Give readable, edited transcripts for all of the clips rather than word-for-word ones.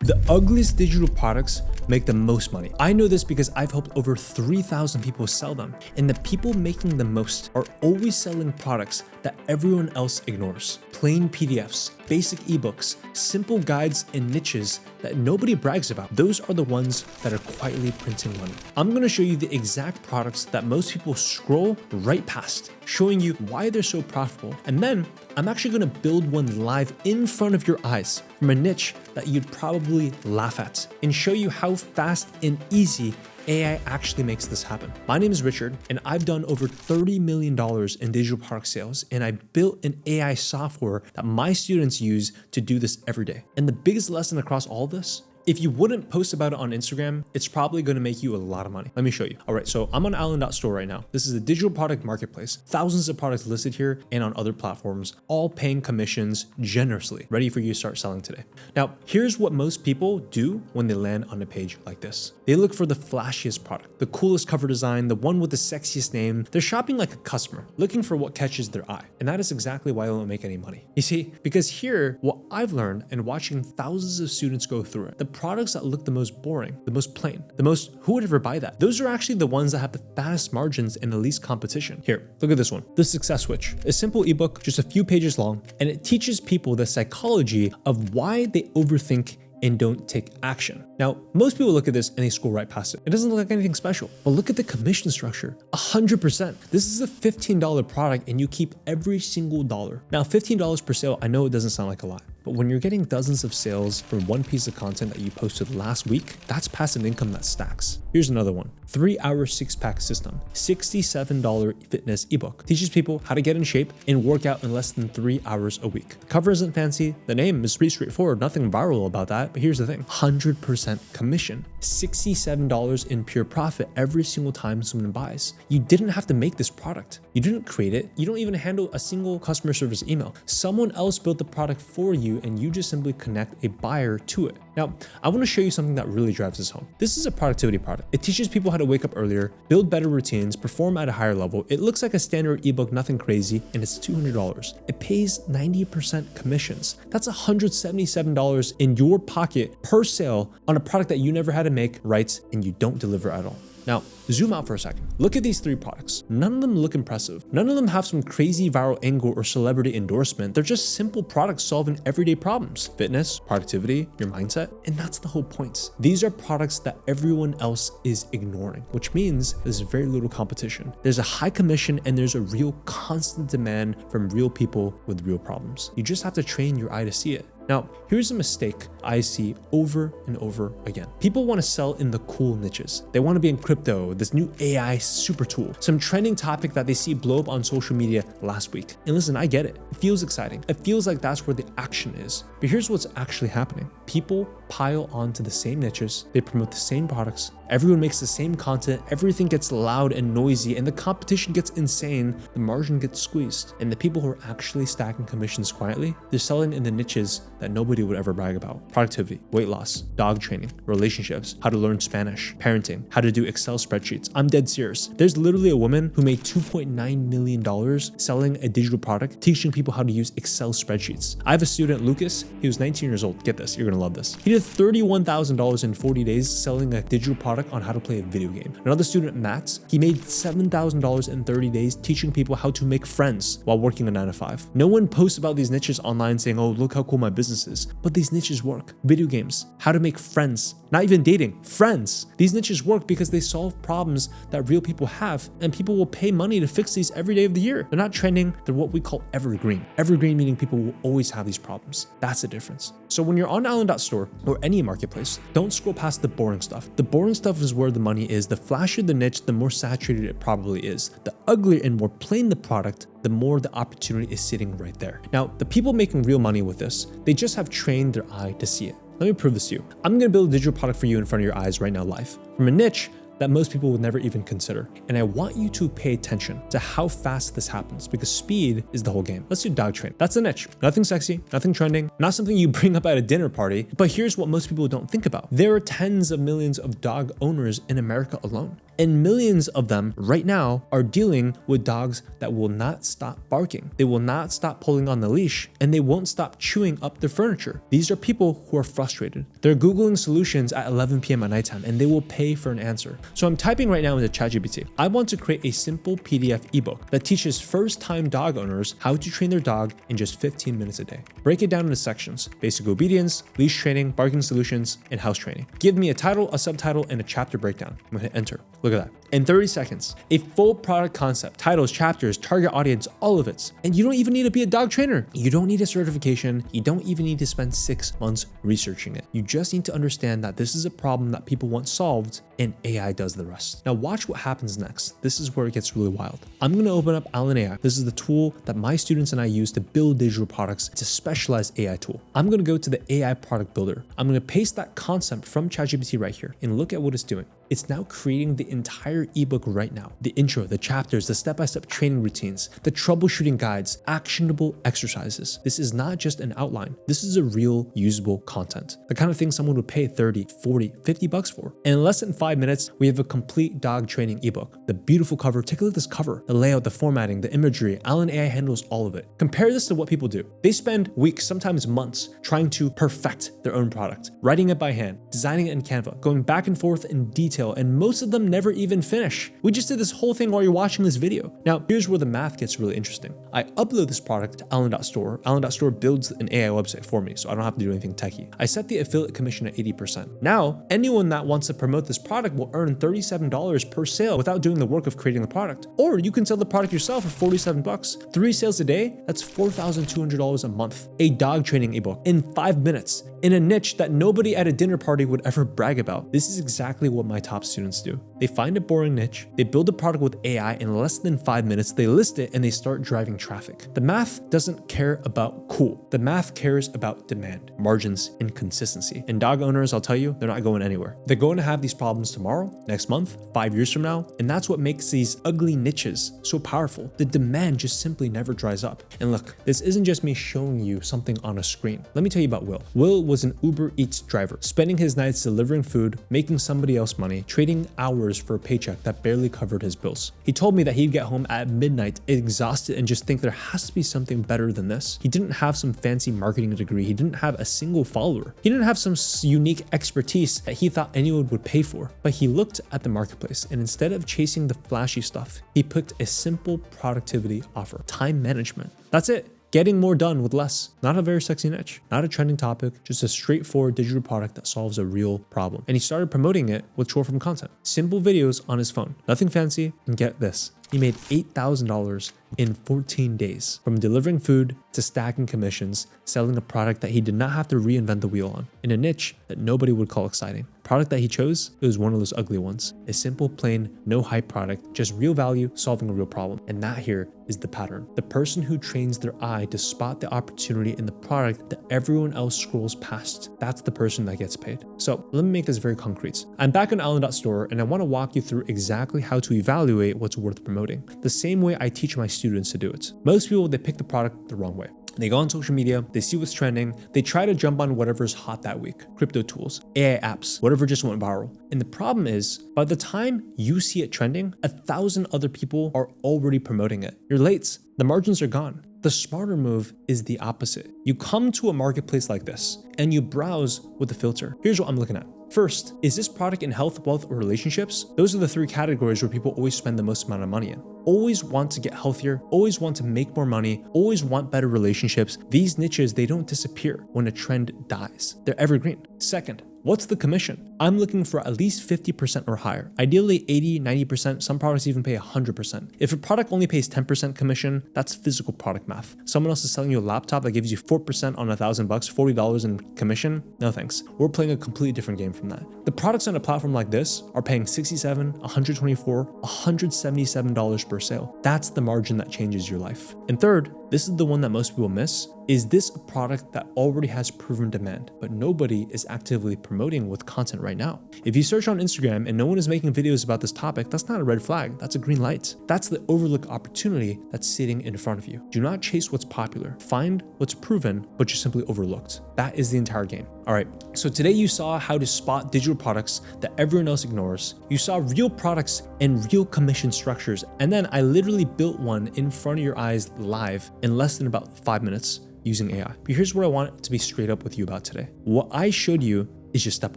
The ugliest digital products make the most money. I know this because I've helped over 3,000 people sell them, and the people making the most are always selling products that everyone else ignores. Plain PDFs, basic ebooks, simple guides, and niches that nobody brags about. Those are the ones that are quietly printing money. I'm gonna show you the exact products that most people scroll right past, showing you why they're so profitable. And then I'm actually gonna build one live in front of your eyes from a niche that you'd probably laugh at, and show you how fast and easy AI actually makes this happen. My name is Richard, and I've done over $30 million in digital product sales, and I built an AI software that my students use to do this every day. And the biggest lesson across all this, if you wouldn't post about it on Instagram, it's probably gonna make you a lot of money. Let me show you. All right, so I'm on Allen.store right now. This is a digital product marketplace. Thousands of products listed here and on other platforms, all paying commissions generously, ready for you to start selling today. Now, here's what most people do when they land on a page like this. They look for the flashiest product, the coolest cover design, the one with the sexiest name. They're shopping like a customer, looking for what catches their eye. And that is exactly why they don't make any money. You see, because here, what I've learned and watching thousands of students go through it, the products that look the most boring, the most plain, the most, who would ever buy that? Those are actually the ones that have the fastest margins and the least competition. Here, look at this one. The Success Switch, a simple ebook, just a few pages long, and it teaches people the psychology of why they overthink and don't take action. Now, most people look at this and they scroll right past it. It doesn't look like anything special, but look at the commission structure, 100%. This is a $15 product and you keep every single dollar. Now, $15 per sale, I know it doesn't sound like a lot, but when you're getting dozens of sales from one piece of content that you posted last week, that's passive income that stacks. Here's another one, 3-hour six-pack system, $67 fitness ebook. Teaches people how to get in shape and work out in less than 3 hours a week. The cover isn't fancy, the name is pretty straightforward, nothing viral about that, but here's the thing, 100% commission, $67 in pure profit every single time someone buys. You didn't have to make this product. You didn't create it. You don't even handle a single customer service email. Someone else built the product for you and you just simply connect a buyer to it. Now, I want to show you something that really drives this home. This is a productivity product. It teaches people how to wake up earlier, build better routines, perform at a higher level. It looks like a standard ebook, nothing crazy, and it's $200. It pays 90% commissions. That's $177 in your pocket per sale on a product that you never had to make, write, and you don't deliver at all. Now, zoom out for a second. Look at these 3 products. None of them look impressive. None of them have some crazy viral angle or celebrity endorsement. They're just simple products solving everyday problems. Fitness, productivity, your mindset, and that's the whole point. These are products that everyone else is ignoring, which means there's very little competition. There's a high commission and there's a real constant demand from real people with real problems. You just have to train your eye to see it. Now, here's a mistake I see over and over again. People want to sell in the cool niches. They want to be in crypto, this new AI super tool, some trending topic that they see blow up on social media last week. And listen, I get it. It feels exciting. It feels like that's where the action is. But here's what's actually happening. People pile onto the same niches. They promote the same products. Everyone makes the same content. Everything gets loud and noisy and the competition gets insane. The margin gets squeezed. And the people who are actually stacking commissions quietly, they're selling in the niches that nobody would ever brag about. Productivity, weight loss, dog training, relationships, how to learn Spanish, parenting, how to do Excel spreadsheets. I'm dead serious. There's literally a woman who made $2.9 million selling a digital product, teaching people how to use Excel spreadsheets. I have a student, Lucas, he was 19 years old. Get this, you're gonna love this. He did $31,000 in 40 days selling a digital product on how to play a video game. Another student, Matt, he made $7,000 in 30 days teaching people how to make friends while working a 9-to-5. No one posts about these niches online saying, oh, look how cool my business is. But these niches work. Video games, how to make friends, not even dating, friends. These niches work because they solve problems that real people have, and people will pay money to fix these every day of the year. They're not trending, they're what we call evergreen. Evergreen meaning people will always have these problems. That's the difference. So when you're on Allen.store or any marketplace, don't scroll past the boring stuff. The boring stuff is where the money is. The flashier the niche, the more saturated it probably is. The uglier and more plain the product, the more the opportunity is sitting right there. Now, the people making real money with this, they just have trained their eye to see it. Let me prove this to you. I'm gonna build a digital product for you in front of your eyes right now live. From a niche that most people would never even consider. And I want you to pay attention to how fast this happens because speed is the whole game. Let's do dog training. That's a niche. Nothing sexy, nothing trending, not something you bring up at a dinner party. But here's what most people don't think about. There are tens of millions of dog owners in America alone. And millions of them right now are dealing with dogs that will not stop barking. They will not stop pulling on the leash, and they won't stop chewing up their furniture. These are people who are frustrated. They're Googling solutions at 11 p.m. at nighttime, and they will pay for an answer. So I'm typing right now into ChatGPT. I want to create a simple PDF ebook that teaches first-time dog owners how to train their dog in just 15 minutes a day. Break it down into sections: basic obedience, leash training, barking solutions, and house training. Give me a title, a subtitle, and a chapter breakdown. I'm gonna hit enter. Look at that. In 30 seconds, a full product concept, titles, chapters, target audience, all of it. And you don't even need to be a dog trainer. You don't need a certification. You don't even need to spend 6 months researching it. You just need to understand that this is a problem that people want solved, and AI does the rest. Now watch what happens next. This is where it gets really wild. I'm gonna open up Allen AI. This is the tool that my students and I use to build digital products. It's a specialized AI tool. I'm gonna go to the AI product builder. I'm gonna paste that concept from ChatGPT right here and look at what it's doing. It's now creating the entire ebook right now. The intro, the chapters, the step-by-step training routines, the troubleshooting guides, actionable exercises. This is not just an outline. This is a real usable content. The kind of thing someone would pay 30, 40, 50 bucks for. And in less than 5 minutes, we have a complete dog training ebook. The beautiful cover, take a look at this cover, the layout, the formatting, the imagery. Allen AI handles all of it. Compare this to what people do. They spend weeks, sometimes months, trying to perfect their own product, writing it by hand, designing it in Canva, going back and forth in detail, and most of them never even finish. We just did this whole thing while you're watching this video. Now, here's where the math gets really interesting. I upload this product to Allen.store. Allen.store builds an AI website for me, so I don't have to do anything techie. I set the affiliate commission at 80%. Now, anyone that wants to promote this product will earn $37 per sale without doing the work of creating the product. Or you can sell the product yourself for 47 bucks. 3 sales a day, that's $4,200 a month. A dog training ebook in 5 minutes in a niche that nobody at a dinner party would ever brag about. This is exactly what my top students do. They find a boring niche, they build a product with AI in less than 5 minutes, they list it, and they start driving traffic. The math doesn't care about cool. The math cares about demand, margins, and consistency. And dog owners, I'll tell you, they're not going anywhere. They're going to have these problems tomorrow, next month, 5 years from now, and that's what makes these ugly niches so powerful. The demand just simply never dries up. And look, this isn't just me showing you something on a screen. Let me tell you about Will. Will was an Uber Eats driver, spending his nights delivering food, making somebody else money, trading hours for a paycheck that barely covered his bills. He told me that he'd get home at midnight exhausted and just think there has to be something better than this. He didn't have some fancy marketing degree. He didn't have a single follower. He didn't have some unique expertise that he thought anyone would pay for. But he looked at the marketplace, and instead of chasing the flashy stuff, he picked a simple productivity offer: time management. That's it. Getting more done with less. Not a very sexy niche, not a trending topic, just a straightforward digital product that solves a real problem. And he started promoting it with short form content. Simple videos on his phone. Nothing fancy, and get this. He made $8,000 in 14 days from delivering food to stacking commissions, selling a product that he did not have to reinvent the wheel on, in a niche that nobody would call exciting. Product that he chose, it was one of those ugly ones. A simple, plain, no hype product, just real value solving a real problem. And that here is the pattern. The person who trains their eye to spot the opportunity in the product that everyone else scrolls past, that's the person that gets paid. So let me make this very concrete. I'm back on Allen.store, and I want to walk you through exactly how to evaluate what's worth promoting, the same way I teach my students to do it. Most people, they pick the product the wrong way. They go on social media, they see what's trending, they try to jump on whatever's hot that week. Crypto tools, AI apps, whatever just went viral. And the problem is, by the time you see it trending, 1,000 other people are already promoting it. You're late, the margins are gone. The smarter move is the opposite. You come to a marketplace like this and you browse with the filter. Here's what I'm looking at. First, is this product in health, wealth, or relationships? Those are the 3 categories where people always spend the most amount of money in. Always want to get healthier, always want to make more money, always want better relationships. These niches, they don't disappear when a trend dies. They're evergreen. Second, what's the commission? I'm looking for at least 50% or higher. Ideally 80, 90%, some products even pay 100%. If a product only pays 10% commission, that's physical product math. Someone else is selling you a laptop that gives you 4% on $1,000, $40 in commission. No thanks. We're playing a completely different game from that. The products on a platform like this are paying $67, $124, $177 per sale. That's the margin that changes your life. And third, this is the one that most people miss. Is this a product that already has proven demand, but nobody is actively promoting with content right now? If you search on Instagram and no one is making videos about this topic, that's not a red flag, that's a green light. That's the overlooked opportunity that's sitting in front of you. Do not chase what's popular. Find what's proven, but just simply overlooked. That is the entire game. All right, so today you saw how to spot digital products that everyone else ignores. You saw real products and real commission structures. And then I literally built one in front of your eyes live in less than about 5 minutes using AI. But here's what I want to be straight up with you about today. What I showed you is just step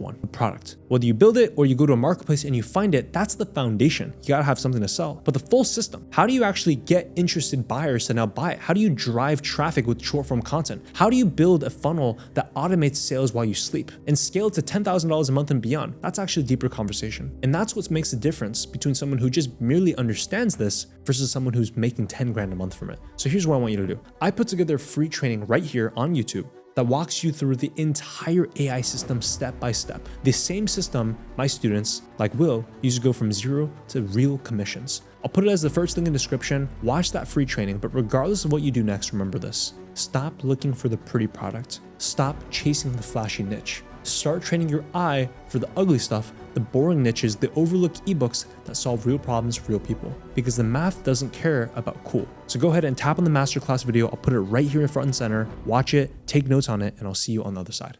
one, the product. Whether you build it or you go to a marketplace and you find it, that's the foundation. You gotta have something to sell. But the full system, how do you actually get interested buyers to now buy it? How do you drive traffic with short form content? How do you build a funnel that automates sales while you sleep and scale it to $10,000 a month and beyond? That's actually a deeper conversation. And that's what makes the difference between someone who just merely understands this versus someone who's making 10 grand a month from it. So here's what I want you to do. I put together free training right here on YouTube that walks you through the entire AI system step by step. The same system my students, like Will, use to go from zero to real commissions. I'll put it as the first link in the description. Watch that free training, but regardless of what you do next, remember this. Stop looking for the pretty product. Stop chasing the flashy niche. Start training your eye for the ugly stuff, the boring niches, the overlooked ebooks that solve real problems for real people. Because the math doesn't care about cool. So go ahead and tap on the masterclass video. I'll put it right here in front and center. Watch it, take notes on it, and I'll see you on the other side.